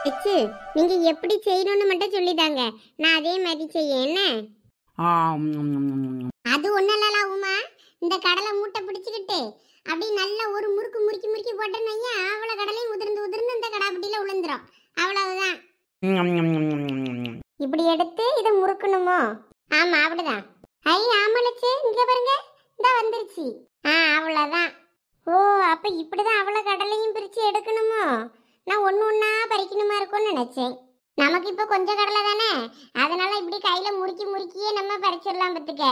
வச்சு நீங்க எப்படி செய்யணும்னு மட்டும் சொல்லிதாங்க, நான் அதே மாதிரி செய்ய என்ன. அது ஒண்ணும் இல்லல உமா, இந்த கடலை மூட்டை பிடிச்சுக்கிட்டு அப்படி நல்லா ஒரு முறுக்கு முறுக்கி முறுக்கி போட்டேன்னு அவ்வளவு கடலையும் உதிர்ந்து உதிர்ந்து இந்த கடாப்பட்டியில விழுந்துரும். அவ்வளவுதான். இப்படி எடுத்து இதை முறுக்கணுமோ? ஆமா அப்படிதான். ஐ ஆமலச்சு, இங்க பாருங்க, இந்த வந்துருச்சு. அவ்வளவுதான். ஓ, அப்ப இப்படிதான் அவ்வளவு கடலையும் பிரிச்சு எடுக்கணுமோ? நான் ஒண்ணு ஒண்ணா பறிக்கணுமா இருக்கும்னு நினைச்சேன். நமக்கு இப்ப கொஞ்சம் கடலை தானே, அதனால இப்படி கையில முறுக்கி முறுக்கியே நம்ம பறிச்சிடலாம் பத்துக்க.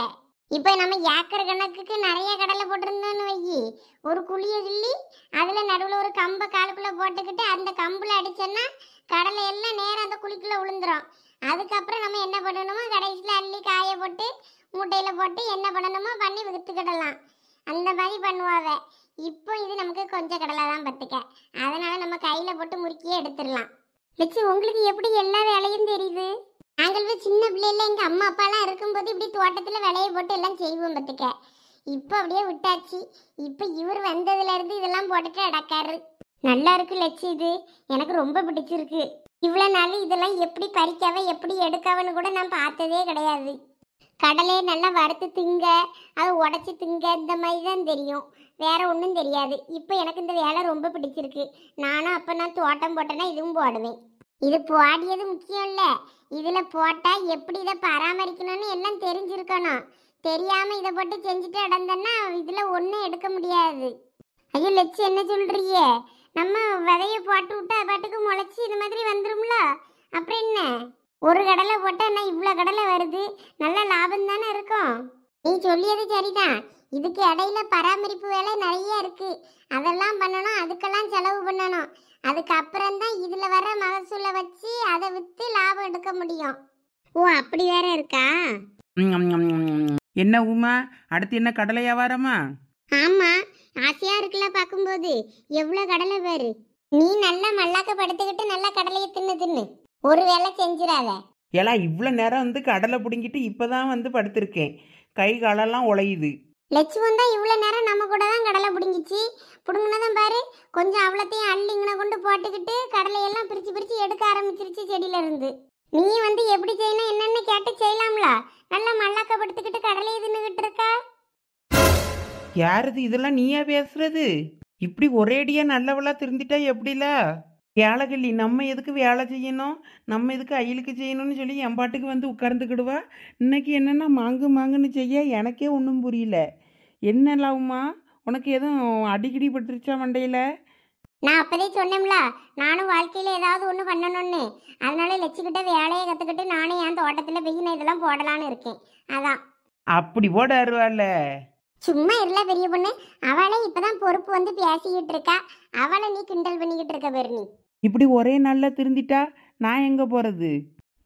இப்ப நம்ம ஏக்கர் கணக்குக்கு நிறைய கடலை போட்டிருந்தோம்னு வையி, ஒரு குழிய கிள்ளி அதுல நடுவுல ஒரு கம்பை காலுக்குள்ள போட்டுக்கிட்டு அந்த கம்புல அடிச்சோன்னா கடலை எல்லாம் நேரம் அந்த குழிக்குள்ள விழுந்துரும். அதுக்கப்புறம் நம்ம என்ன பண்ணணுமோ கடைசியில் அள்ளி காய போட்டு மூட்டையில போட்டு என்ன பண்ணணுமோ பண்ணி வித்துக்கிடலாம். அந்த மாதிரி பண்ணுவாவ. இப்போ இது நமக்கு கொஞ்சம் கடலை தான் பத்துக்க, அதனால நம்ம கையில போட்டு முறுக்கியே எடுத்துடலாம். லட்சு, உங்களுக்கு எப்படி எல்லா வேலையும் தெரியுது? நாங்கள் சின்ன பிள்ளைல எங்க அம்மா அப்பாலாம் இருக்கும்போது இப்படி தோட்டத்துல விளைய போட்டு எல்லாம் செய்வோம் பத்துக்க. இப்போ அப்படியே விட்டாச்சு. இப்போ இவர் வந்ததுல இருந்து இதெல்லாம் போட்டுட்டு அடக்காரு. நல்லா இருக்கு லட்சு, இது எனக்கு ரொம்ப பிடிச்சிருக்கு. இவ்வளவு நாள் இதெல்லாம் எப்படி பறிக்காவ எப்படி எடுக்காவன்னு கூட நான் பார்த்ததே கிடையாது. கடலையை நல்லா வறுத்து திங்க, அதை உடச்சி திங்க, இந்த மாதிரி தான் தெரியும், வேற ஒன்றும் தெரியாது. இப்போ எனக்கு இந்த வேலை ரொம்ப பிடிச்சிருக்கு. நானும் அப்போ நான் தோட்டம் போட்டேன்னா இதுவும் போடுவேன். இது போடியது முக்கியம் இல்லை, இதில் போட்டால் எப்படி இதை பராமரிக்கணும்னு எல்லாம் தெரிஞ்சிருக்கணும். தெரியாமல் இதை போட்டு செஞ்சுட்டு இடந்தேன்னா இதில் ஒன்றும் எடுக்க முடியாது. ஐயோ லட்சு, என்ன சொல்கிறியே? நம்ம விதையை போட்டு விட்டு அது பாட்டுக்கு முளைச்சி இது மாதிரி வந்துடும்ல, அப்புறம் என்ன? ஒரு கடலை போட்டால் நான் இவ்வளோ கடலை வருது, நல்ல லாபம் தானே இருக்கும். நீ சொல்லியது சரிதான். இதுக்கு இடையில பராமரிப்பு வேலை நிறைய இருக்கு, அதெல்லாம் பண்ணணும், அதுக்கெல்லாம் செலவு பண்ணணும். அதுக்கப்புறம் தான் இதில் வர மகசூலை வச்சு அதை விற்று லாபம் எடுக்க முடியும். ஓ, அப்படி வேற இருக்கா? என்ன உமா, அடுத்து என்ன கடலை வியாபாரமா? ஆமா, ஆசையா இருக்குல்ல பார்க்கும்போது. எவ்வளோ கடலை பாரு. நீ நல்லா மல்லாக்க படுத்துக்கிட்டு நல்லா கடலையை தின்னு தின்னு, ஒரு வேலை செஞ்சிடாத. ஏலா, இவ்வளோ நேரம் வந்து கடலை பிடுங்கிட்டு இப்போதான் வந்து படுத்திருக்கேன், கை காலெல்லாம் உழையுது. லட்சுமம் தான் இவ்வளோ நேரம் நம்ம கூட தான் கடலை பிடுங்கிச்சு. பிடுங்கினதான் பாரு, கொஞ்சம் அவ்வளோத்தையும் அள்ளிங்கனை கொண்டு போட்டுக்கிட்டு கடலையெல்லாம் பிரித்து பிரித்து எடுக்க ஆரம்பிச்சிருச்சு செடியில இருந்து. நீ வந்து எப்படி செய்யணும் என்னன்னு கேட்டு செய்யலாம்ல. நல்லா மல்லாக்க படுத்துக்கிட்டு கடலையை தின்னுக்கிட்டு இருக்கா. யாருது இதெல்லாம்? நீயா பேசுறது? இப்படி ஒரேடியா நல்லவளா திருந்திட்டா எப்படில? வேலைகள்ளி, நம்ம எதுக்கு வேலை செய்யணும், நம்ம எதுக்கு அயிலுக்கு செய்யணும்னு சொல்லி என் பாட்டுக்கு வந்து உட்கார்ந்துக்கிடுவா. இன்னைக்கு என்னன்னா மாங்கு மாங்குன்னு செய்ய எனக்கே ஒன்றும் புரியல. என்ன லாவுமா, உனக்கு எதுவும் அடிக்கடி பட்டுருச்சா மண்டையில? நான் அப்பதே சொன்னேன்ல, நானும் வாழ்க்கையில் ஏதாவது ஒன்று பண்ணணும்னு. அதனால லட்சுக்கிட்ட வேலையை கற்றுக்கிட்டு நானும் என் தோட்டத்தில் போய் நான் இதெல்லாம் போடலான்னு இருக்கேன். அதான். அப்படி போட அருவால. சும்மா இல்ல பெரிய பொண்ணு, அவளே இப்பதான் பொறுப்பு வந்து பேசிக்கிட்டு இருக்கா. அவளை நீ கிண்டல் பண்ணிக்கிட்டு இருக்க பேரு. நீ இப்படி ஒரே நாளில் திருந்திட்டா நான் எங்கே போகிறது?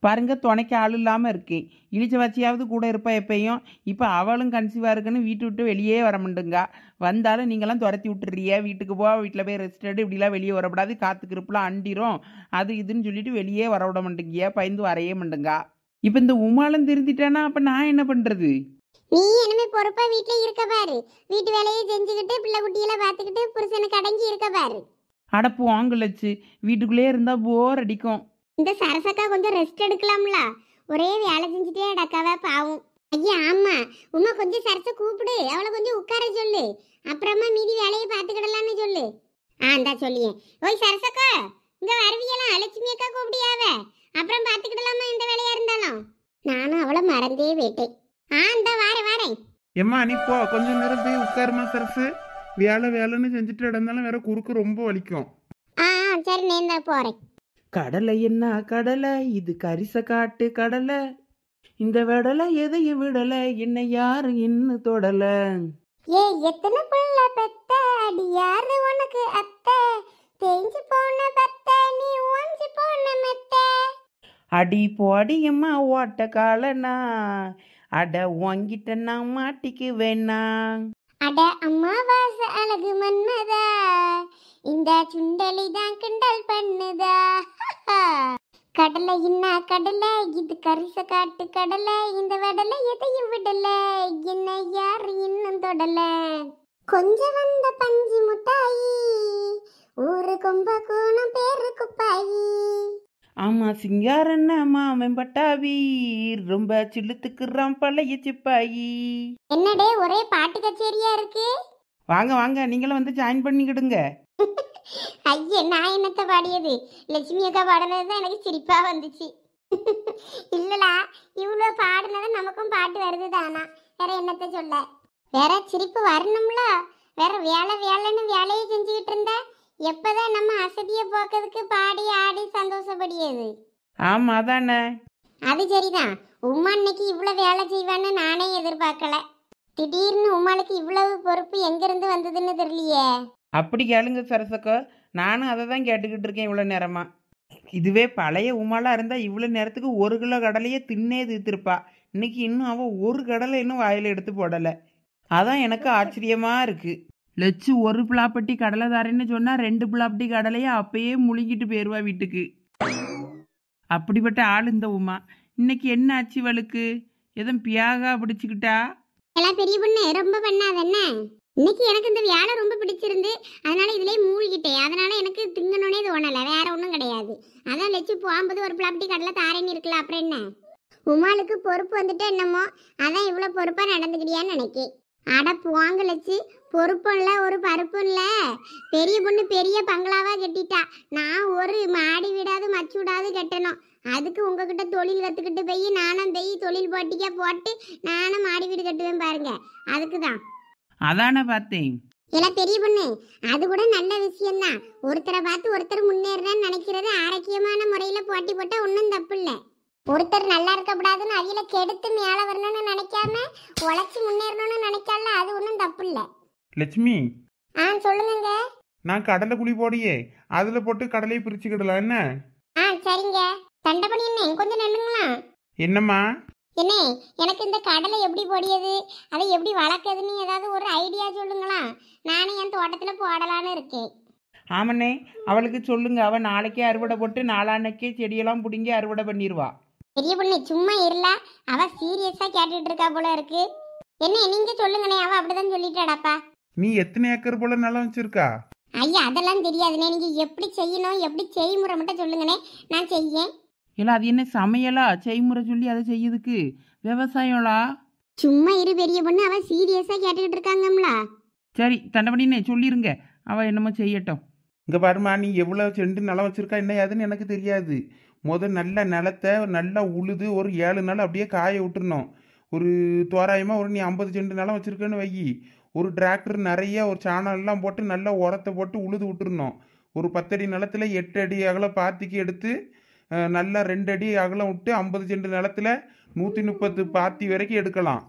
பாருங்க, துணைக்கு ஆள் இல்லாமல் இருக்கேன். இழிச்ச வச்சியாவது கூட இருப்பா எப்பயும். இப்போ அவளும் கன்சீவாக இருக்குன்னு வீட்டு விட்டு வெளியே வர மாட்டேங்க. வந்தாலும் நீங்களாம் துரத்தி விட்டுறிய, வீட்டுக்கு போ, வீட்டில் போய் ரெஸ்ட் எடு, இப்படிலாம் வெளியே வரக்கூடாது, காற்றுக்கு இருப்பெல்லாம் அண்டிரும், அது இதுன்னு சொல்லிட்டு வெளியே வர விட மாட்டேங்கிய, பயந்து வரையே மாட்டேங்க. இப்போ இந்த உமாலும் திருந்திட்டானா அப்போ நான் என்ன பண்ணுறது? நீ இனிமே பொறுப்பா வீட்டுல இருக்க பாரு. வீட்டு வேலையை செஞ்சுக்கிட்டு பிள்ளை குட்டியெல்லாம் பார்த்துக்கிட்டு புருஷனுக்கு அடங்கி இருக்க பாரு. அடப்பு வாங்கலச்சு, வீட்டுக்குள்ளே இருந்தால் போர் அடிக்கும். இந்த சரசக்கா கொஞ்சம் ரெஸ்ட் எடுக்கலாம்ல, ஒரே வேலை செஞ்சுட்டே அடக்காவ பாவம். ஐயா ஆமா, உமா கொஞ்சம் சரச கூப்பிடு, அவளை கொஞ்சம் உட்கார சொல்லு, அப்புறமா மீதி வேலையை பார்த்துக்கிடலான்னு சொல்லு. இந்தா சொல்லியேன். ஓய் சரசக்கா, இங்க வருவியெல்லாம் லட்சுமி அக்கா கூப்பிடியாவ, அப்புறம் பார்த்துக்கிடலாமா எந்த வேலையா இருந்தாலும். நானும் அவளை மறந்தே போயிட்டேன். இந்த வாரேன். எம்மா நீ போ, கொஞ்சம் நேரம் போய் உட்காருமா சரசு. வேலை வேலைன்னு செஞ்சுட்டு இருந்தாலும் வேற குறுக்கு ரொம்ப வலிக்கும். சரி, நேர்ந்தா போறேன். கடலை என்ன கடலை, இது கரிச காட்டு கடலை, இந்த விடலை எதையும் விடலை, என்ன யாரு இன்னும் தொடல. எத்தனை புள்ள பெத்த அடி யாரு உனக்கு அத்தை, தேஞ்சு போன பத்த நீ ஓஞ்சி போன மெத்த. அடி போடியம்மா ஓட்ட காலனா, அட வாங்கிட்ட நான் மாட்டிக்கு வேணா. அட அம்மாவாச அழகு மன்மதா, இந்த சுண்டலி தான் கிண்டல் பண்ணுதா. கடலை என்ன கடலை, இது கரிச காட்டு கடலை, இந்த வடலை எதையும் விடல, என்ன யாரு இன்னும் தொடல. கொஞ்சம் வந்த பஞ்சு முட்டாயி, ஊரு கொம்ப கோணம் பேரு குப்பாயி. ஆமா சிங்காரண்ண மாமன் பட்டாவி ரொம்ப சில்லுத்துக்குறான் பழைய சிப்பாயி. என்னடே ஒரே பாட்டு கச்சேரியா இருக்கு. வாங்க வாங்க நீங்களும் வந்து ஜாயின் பண்ணிக்கிடுங்க. ஐயே நான் என்னத்த பாடியது, லட்சுமி அக்கா பாடினது தான் எனக்கு சிரிப்பா வந்துச்சு. இல்லடா இவ்வளோ பாடினது நமக்கும் பாட்டு வருது தானா, வேற என்னத்த சொல்ல, வேற சிரிப்பு வரணும்ல, வேற வேலை வேலைன்னு வேலையை செஞ்சுக்கிட்டு இருந்தா எப்பதான் நம்ம அசதியை போக்குறதுக்கு பாடி ஆடி சந்தோஷப்படியது. ஆமா அதானே. அது சரிதான், உமா இன்னைக்கு இவ்வளோ வேலை செய்வான்னு நானே எதிர்பார்க்கல. திடீர்னு உமாளுக்கு இவ்வளவு பொறுப்பு எங்கிருந்து வந்ததுன்னு தெரியலையே. அப்படி கேளுங்க சரசக்கோ, நானும் அதை தான் கேட்டுக்கிட்டு இருக்கேன் இவ்வளோ நேரமா. இதுவே பழைய உமாலா இருந்தா இவ்வளோ நேரத்துக்கு 1 கிலோ கடலையே தின்னே தீர்த்திருப்பா. இன்னைக்கு இன்னும் அவள் ஒரு கடலை இன்னும் வாயில எடுத்து போடலை. அதான் எனக்கு ஆச்சரியமா இருக்கு. லட்சு ஒரு பிளாப்பட்டி கடலை தாரேன்னு சொன்னா 2 பிளாப்பட்டி கடலையை அப்பயே முழுங்கிட்டு போயிருவா வீட்டுக்கு. அப்படிப்பட்ட ஆள் இந்த உமா. இன்னைக்கு என்ன ஆச்சு வழுக்கு? எதுவும் பியாகா பிடிச்சிக்கிட்டா? எல்லாம் பெரிய பொண்ணு ரொம்ப பண்ணாத என்ன. இன்னைக்கு எனக்கு இந்த வேலை ரொம்ப பிடிச்சிருந்து அதனால இதுலயே மூழ்கிட்டேன். அதனால எனக்கு திங்கணும்னே தோணலை, வேற ஒன்றும் கிடையாது. அதான் லட்சு போகும்போது ஒரு பிளாப்டி கடலை தாரேன்னு இருக்குல்ல, அப்புறம் என்ன. உமாளுக்கு பொறுப்பு வந்துட்டு என்னமோ அதான் இவ்வளோ பொறுப்பாக நடந்துக்கிட்டியான்னு நினைக்கேன். அட போங்க லட்சு, பொறுப்பும் இல்லை ஒரு பருப்பும் இல்லை. பெரிய பொண்ணு பெரிய பங்களாவா கட்டிட்டா. நான் ஒரு மாடி வீடாவது மச்சு விடாது கட்டணும். அதுக்கு உங்ககிட்ட தொழில் கற்றுக்கிட்டு போய் நானும் போய் தொழில் போட்டிக்கா போட்டு நானும் மாடி வீடு கட்டுவேன் பாருங்க. அதுக்கு தான். அதானே பார்த்தேன். எல்லாம் பெரிய பொண்ணு, அது கூட நல்ல விஷயம்தான். ஒருத்தரை பார்த்து ஒருத்தர் முன்னேறன்னு நினைக்கிறது ஆரோக்கியமான முறையில் போட்டி போட்டால் ஒன்றும் தப்பு இல்லை. ஒருத்தர் நல்லா இருக்கக்கூடாதுன்னு அவையில கெடுத்து மேலே வரணும்னு நினைக்காம உழைச்சி முன்னேறணும்னு நினைச்சால அது ஒன்றும் தப்பு இல்லை. லட்சுமி, சொல்லுங்க. நான் கடலை குழி போடியே அதில் போட்டு கடலையை பிரிச்சுக்கிடலாம் என்ன? சரிங்க. தண்டை பண்ணி என்ன கொஞ்சம் நின்னுங்களா? என்னம்மா? என்ன எனக்கு இந்த கடலை எப்படி பொடியது, அதை எப்படி வளர்க்குதுன்னு ஏதாவது ஒரு ஐடியா சொல்லுங்களா. நானும் என் தோட்டத்தில் போடலான்னு இருக்கேன். ஆமண்ணே, அவளுக்கு சொல்லுங்க. அவள் நாளைக்கே அறுவடை போட்டு நாளான்னைக்கே செடியெல்லாம் பிடுங்கி அறுவடை பண்ணிடுவா. பெரிய பொண்ணு சும்மா இருல, அவ சீரியஸா கேட்டுட்டு இருக்கா போல இருக்கு. என்ன நீங்க சொல்லுங்கண்ணே, அவ அப்படிதான் சொல்லிட்டாடாப்பா. நீ எத்தனை ஏக்கர் போல நிலம் வச்சிருக்கா? ஐயா அதெல்லாம் தெரியாதுண்ணே, நீங்க எப்படி செய்யணும் எப்படி செய்முறை மட்டும் சொல்லுங்கண்ணே, நான் செய்யேன். இல்லை அது என்ன சமையலா செய்முறை சொல்லி அதை செய்யுதுக்கு? விவசாயம்லா? சும்மா இரு பெரிய பொண்ணு, அவ சீரியஸா கேட்டுக்கிட்டு இருக்காங்கம்ல. சரி தண்டபடினே சொல்லிருங்க, அவள் என்னமோ செய்யட்டும். இங்கே பாருமா, நீ எவ்வளோ செண்டு நிலம் வச்சிருக்கா என்ன ஏதுன்னு எனக்கு தெரியாது. நல்ல நிலத்தை நல்லா உழுது ஒரு 7 நாள் அப்படியே காய விட்டுருணும். ஒரு தோராயமாக நீ 50 செண்டு நிலம் வச்சுருக்கேன்னு வை. ஒரு டிராக்டர் நிறைய ஒரு சாணம் போட்டு நல்லா உரத்தை போட்டு உழுது விட்டுருணும். ஒரு 10 அடி நிலத்தில் 8 அடி அகலம் பாத்திக்கு எடுத்து நல்லா 2 அடி அகலம் விட்டு 50 செண்டு நிலத்தில் 130 பாத்தி வரைக்கும் எடுக்கலாம்.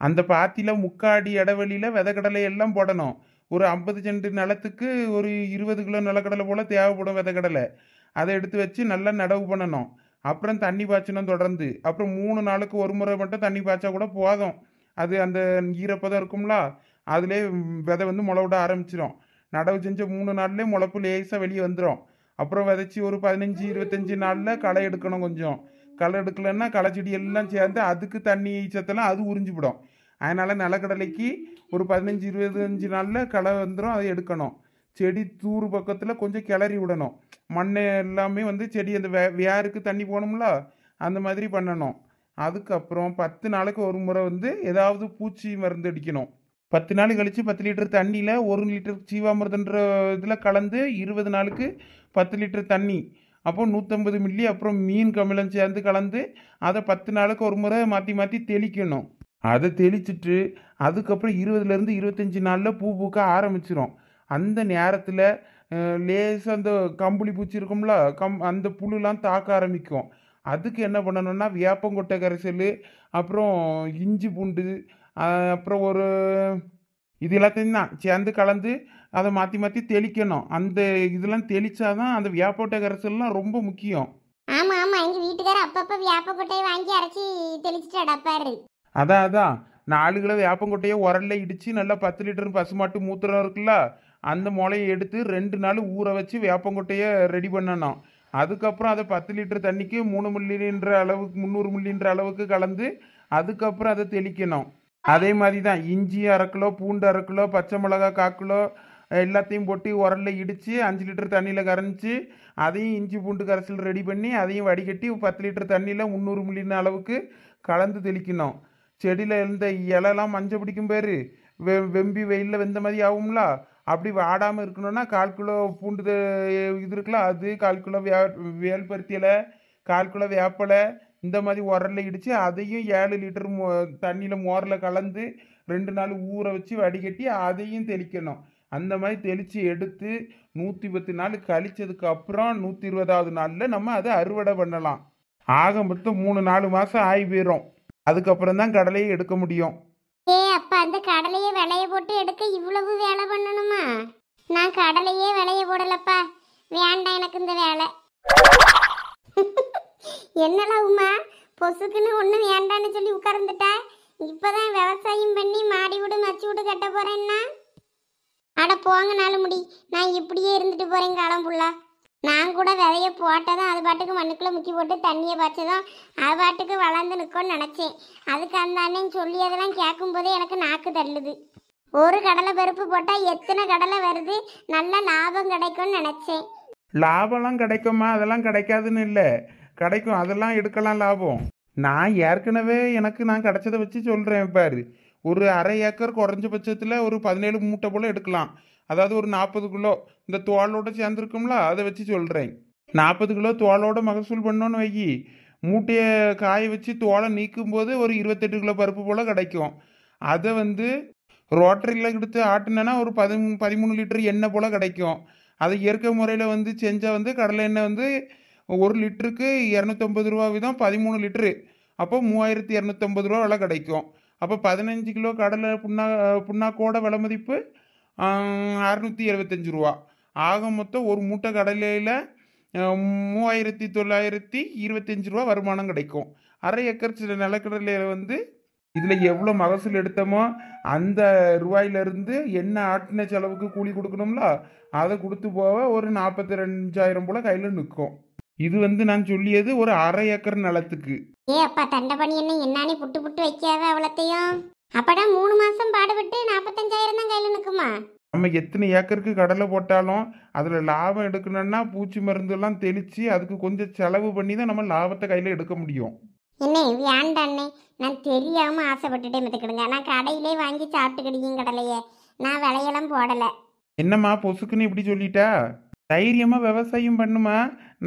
அந்த பாத்தியில் 3/4 அடி இடைவெளியில் விதைக்கடலை எல்லாம் போடணும். ஒரு 50 செண்டு நிலத்துக்கு ஒரு 20 கிலோ நிலக்கடலை போல் தேவைப்படும் விதைக்கடலை. அதை எடுத்து வச்சு நல்லா நடவு பண்ணணும். அப்புறம் தண்ணி பாய்ச்சணும் தொடர்ந்து. அப்புறம் 3 நாளுக்கு ஒரு முறை மட்டும் தண்ணி பாய்ச்சா கூட போதும். அது அந்த ஈரப்பதம் இருக்கும்ல, அதிலே விதை முளை விட ஆரம்பிச்சிடும். நடவு செஞ்ச 3 நாள்லேயே முளைப்பு லேசாக வெளியே வந்துடும். அப்புறம் விதைச்சி ஒரு 15-25 நாளில் களை எடுக்கணும். கொஞ்சம் களை எடுக்கலைன்னா களை செடி எல்லாம் சேர்ந்து அதுக்கு தண்ணி சத்தெல்லாம் அது உறிஞ்சிவிடும். அதனால் நிலக்கடலைக்கு ஒரு 15-25 நாளில் களை வந்துடும், அதை எடுக்கணும். செடி தூர் பக்கத்தில் கொஞ்சம் கிளறி விடணும். மண்ணை எல்லாமே செடி அந்த வேருக்கு தண்ணி போகணும்ல, அந்த மாதிரி பண்ணணும். அதுக்கப்புறம் 10 நாளுக்கு ஒரு முறை ஏதாவது பூச்சி மருந்து அடிக்கணும். 10 நாள் கழித்து 10 லிட்டர் தண்ணியில் 1 லிட்டர் ஜீவாமிர்தன்ற இதில் கலந்து 20 நாளுக்கு 10 லிட்டர் தண்ணி, அப்போ 150 மில்லி அப்புறம் மீன் கமிலம் சேர்ந்து கலந்து அதை 10 நாளுக்கு ஒரு முறை மாற்றி மாற்றி தெளிக்கணும். அதை தெளிச்சுட்டு அதுக்கப்புறம் 20லேருந்து 25 நாளில் பூ பூக்க ஆரம்பிச்சிடும். அந்த நேரத்தில் லேசாக அந்த கம்புளி பூச்சி இருக்கும்ல, அந்த புழுலாம் தாக்க ஆரம்பிக்கும். அதுக்கு என்ன பண்ணணும்னா வேப்பங்கொட்டை கரைசல், அப்புறம் இஞ்சி பூண்டு, அப்புறம் ஒரு இது எல்லாத்தையும் தான் சேர்ந்து கலந்து அதை மாற்றி மாற்றி தெளிக்கணும். அந்த இதெல்லாம் தெளிச்சாதான் அந்த வேப்பங்கொட்டை கரைசல்லாம் ரொம்ப முக்கியம். ஆமா ஆமா, எங்க வீட்டுக்கார அப்பப்ப வேப்பங்கொட்டையை வாங்கி அரைச்சி தெளிச்சுட்டாடாப்பாரு. அதான் 4 கிலோ வேப்பங்கொட்டையை உரல்ல இடித்து நல்லா 10 லிட்டர் பசுமாட்டு மூத்திரம் இருக்குல்ல, அந்த முளையை எடுத்து 2 நாள் ஊற வச்சு வேப்பங்கொட்டையை ரெடி பண்ணணும். அதுக்கப்புறம் அதை 10 லிட்டர் தண்ணிக்கு 3 மில்லின்ற அளவுக்கு 300 மில்லின்ற அளவுக்கு கலந்து அதுக்கப்புறம் அதை தெளிக்கணும். அதே மாதிரி தான் இஞ்சி 1/2 கிலோ, பூண்டு 1/2 கிலோ, பச்சை மிளகாய் 1/4 கிலோ, எல்லாத்தையும் போட்டு உரல்ல இடித்து 5 லிட்டர் தண்ணியில் கரைஞ்சி அதையும் இஞ்சி பூண்டு கரைசல் ரெடி பண்ணி அதையும் வடிகட்டி 10 லிட்டர் தண்ணியில் 300 மில்லியன் அளவுக்கு கலந்து தெளிக்கணும். செடியில் இருந்த இலைலாம் மஞ்சள் பிடிக்கும் பேர் வெம்பி வெயிலில் வெந்த மாதிரி ஆகும்ல, அப்படி வாடாமல் இருக்கணும்னா 1/4 கிலோ பூண்டு இது இருக்குல்ல, அது 1/4 கிலோ வேல்பருத்தி இலை, 1/4 கிலோ வேப்பலை, இந்த மாதிரி உரல்ல இடித்து அதையும் 7 லிட்டர் தண்ணியில் மோரில் கலந்து 2 நாள் ஊற வச்சு வடிகட்டி அதையும் தெளிக்கணும். அந்த மாதிரி தெளித்து எடுத்து 110 நாள் கழிச்சதுக்கு அப்புறம் 120வது நாளில் நம்ம அதை அறுவடை பண்ணலாம். ஆக மொத்தம் 3-4 மாதம் ஆகி போயிடும். அதுக்கப்புறம் தான் கடலையை எடுக்க முடியும். அப்பா அந்த கடலையே விளைய போட்டு எடுக்க இவ்வளவு வேலை பண்ணணுமா? நான் கடலையே விளைய போடலப்பா, வேண்டாம் எனக்கு இந்த வேலை. என்னடா உமா பொசுக்குன்னு ஒன்றும் வேண்டான்னு சொல்லி உட்கார்ந்துட்டா? இப்போதான் விவசாயம் பண்ணி மாடி வீடு மச்சி வீடு கட்ட போறேன்னா? அட போங்க நாலு முடி, நான் இப்படியே இருந்துட்டு போறேன் காலம் ஃபுல்லா. நான் கூட விதைய போட்டதும் அது பாட்டுக்கு மண்ணுக்குள்ளே முக்கி போட்டு தண்ணியை பாய்ச்சதும் அது பாட்டுக்கு வளர்ந்து நிற்கும்னு நினச்சேன். அதுக்கு அந்த அண்ணன் சொல்லி அதெல்லாம் கேட்கும்போதே எனக்கு நாக்கு தள்ளுது. ஒரு கடலை பருப்பு போட்டால் எத்தனை கடலை வருது, நல்ல லாபம் கிடைக்கும்னு நினச்சேன். லாபம்லாம் கிடைக்குமா? அதெல்லாம் கிடைக்காதுன்னு இல்லை, கிடைக்கும், அதெல்லாம் எடுக்கலாம் லாபம். நான் ஏற்கனவே நான் கிடைச்சதை வச்சு சொல்கிறேன் பாரு. ஒரு 1/2 ஏக்கர் குறைஞ்சபட்சத்தில் ஒரு 17 மூட்டை போல் எடுக்கலாம். அதாவது ஒரு 40 கிலோ இந்த தோலோட சேர்ந்துருக்கும்ல, அதை வச்சு சொல்கிறேன். 40 கிலோ தோலோட மகசூல் பண்ணோன்னு வைக்கி, மூட்டையை காய வச்சு தோலை நீக்கும் போது ஒரு 28 கிலோ பருப்பு போல் கிடைக்கும். அதை ரோட்டரியில் எடுத்து ஆட்டினேன்னா ஒரு 13 லிட்டர் எண்ணெய் போல் கிடைக்கும். அதை இயற்கை முறையில் செஞ்சால் கடலை எண்ணெய் 1 லிட்டருக்கு 250 ரூபா வீதம் 13 லிட்டரு, அப்போ 3250 ரூபா விலை கிடைக்கும். அப்போ 15 கிலோ கடலை புண்ணாக்கோட விலை மதிப்பு 675 ரூபா. ஆக மொத்தம் ஒரு மூட்டை கடலையில் 3925 ரூபா வருமானம் கிடைக்கும். 1/2 ஏக்கர் சில நிலக்கடலையில் இதில் எவ்வளோ மகசூல் எடுத்தோமோ அந்த ரூபாயிலிருந்து எண்ணெய் ஆட்டின செலவுக்கு கூலி கொடுக்கணும்ல, அதை கொடுத்து போக ஒரு 42,000 போல் கையில் நிற்கும். இது நான் சொல்லியது ஒரு 1/2 ஏக்கர் நிலத்துக்கு. அப்பா தண்டை பண்ணி என்னன்னு புட்டு புட்டு வைக்காத அவ்வளோத்தையும். அப்படா 3 மாசம் பாடுபட்டு 45,000 தான் கையில் நிற்குமா? நம்ம எத்தனை ஏக்கருக்கு கடலை போட்டாலும் அதில் லாபம் எடுக்கணும்னா பூச்சி மருந்தெல்லாம் தெளித்து அதுக்கு கொஞ்சம் செலவு பண்ணி தான் நம்ம லாபத்தை கையில் எடுக்க முடியும். என்ன வேண்டாண்ணே, நான் தெரியாமல் ஆசைப்பட்டுட்டே மித்துக்கிடுங்க. நான் கடையிலே வாங்கி சாப்பிட்டுக்கிடியும் கடலையே, நான் விலையெல்லாம் போடலை. என்னம்மா பொசுக்குன்னு இப்படி சொல்லிட்டா? தைரியமாக விவசாயம் பண்ணுமா,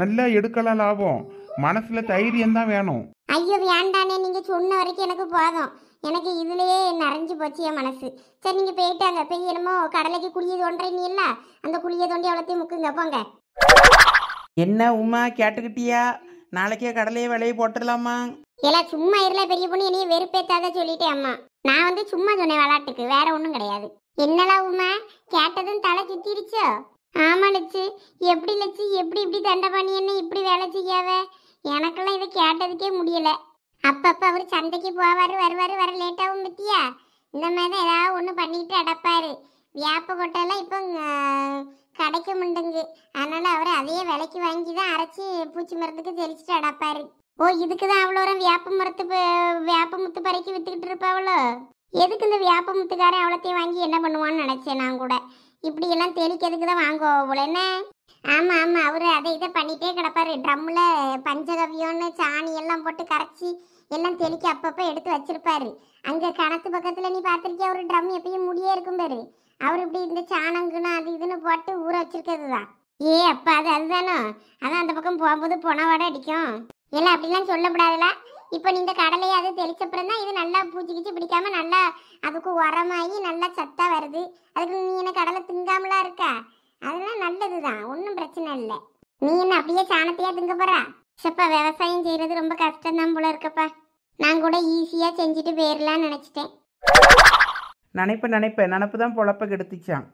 நல்லா எடுக்கலாம் லாபம். மனசில் தைரியம் தான் வேணும். ஐயோ வேண்டானே, நீங்கள் சொன்ன வரைக்கும் எனக்கு போதும். எனக்கு இதுலேயே நிறைஞ்சு போச்சு என் மனசு. சரி நீங்கள் போயிட்டாங்க, போய் என்னமோ கடலைக்கு குழியை தோன்றீங்க இல்லை, அந்த குழியை தோண்டி அவ்வளோத்தையும் முக்குங்க போங்க. என்ன உமா கேட்டுக்கிட்டியா? நாளைக்கே கடலையே விலையை போட்டுடலாமா? எல்லாம் சும்மா இருல பெரிய பொண்ணு, என்னைய வெறுப்பேத்தாத சொல்லிட்டேன் அம்மா. நான் சும்மா சொன்னேன் விளாட்டுக்கு, வேற ஒன்றும் கிடையாது. என்னலாம் உமா கேட்டதும் தலை சுத்திருச்சோ? ஆமா லட்சு, எப்படி லட்சு எப்படி இப்படி தண்டை பண்ணி என்ன இப்படி வேலை செய்யாவ? எனக்கெல்லாம் இதை கேட்டதுக்கே முடியல. அப்பப்போ அவர் சந்தைக்கு போவார் வருவார், வர லேட்டாகவும் பத்தியா இந்த மாதிரி தான் ஏதாவது ஒன்று பண்ணிட்டு அடப்பாரு. வேப்ப கொட்டையெல்லாம் இப்போ கிடைக்க முடியுங்க, அதனால அவர் அதையே விலைக்கு வாங்கி தான் அரைச்சி பூச்சி மரத்துக்கு தெளிச்சுட்டு அடப்பாரு. ஓ இதுக்கு தான் அவ்வளோ வேப்ப முத்து பறிக்கி வித்துக்கிட்டு இருப்பாவளோ? எதுக்கு இந்த வேப்ப முத்துக்காரன் அவ்வளோத்தையும் வாங்கி என்ன பண்ணுவான்னு நினச்சேன் நான் கூட. இப்படியெல்லாம் தெளிக்கிறதுக்கு தான் வாங்குவோம் போல என்ன? ஆமாம் ஆமாம், அவர் அதை இதை பண்ணிகிட்டே கிடப்பாரு. ட்ரம்மில் பஞ்சகவியம்னு சாணி எல்லாம் போட்டு கரைச்சி எல்லாம் தெளிக்க அப்பப்போ எடுத்து வச்சிருப்பாரு. அங்கே கணத்து பக்கத்தில் நீ பார்த்துருக்கியா ஒரு ட்ரம் எப்பயும் முடியே இருக்கும் பாரு, அவர் இப்படி இந்த சாணங்குன்னு அது இதுன்னு போட்டு ஊற வச்சிருக்கிறது தான். அப்பா அதுதானோ? அதான் அந்த பக்கம் போகும்போது பொணவாடை அடிக்கும். எல்லாம் அப்படிலாம் சொல்லக்கூடாதுல. இப்போ நீ இந்த கடலையை அது தெளிச்சப்புறம் தான் இது நல்லா பூச்சி கிச்சு பிடிக்காம நல்லா அதுக்கு உரமாகி நல்லா சத்தா வருது. அதுக்கு நீ என்ன கடலை திங்காமலாம் இருக்கா? அதெல்லாம் நல்லது தான், ஒன்றும் பிரச்சனை இல்லை. நீ என்ன அப்படியே சாணத்தையா திங்க போறா? சப்பா விவசாயம் செய்யறது ரொம்ப கஷ்டம்தான் போல இருக்கப்பா. நான் கூட ஈஸியாக செஞ்சுட்டு போயிடலான்னு நினச்சிட்டேன். நினைப்பு தான் பொழப்ப கெடுத்துச்சான்.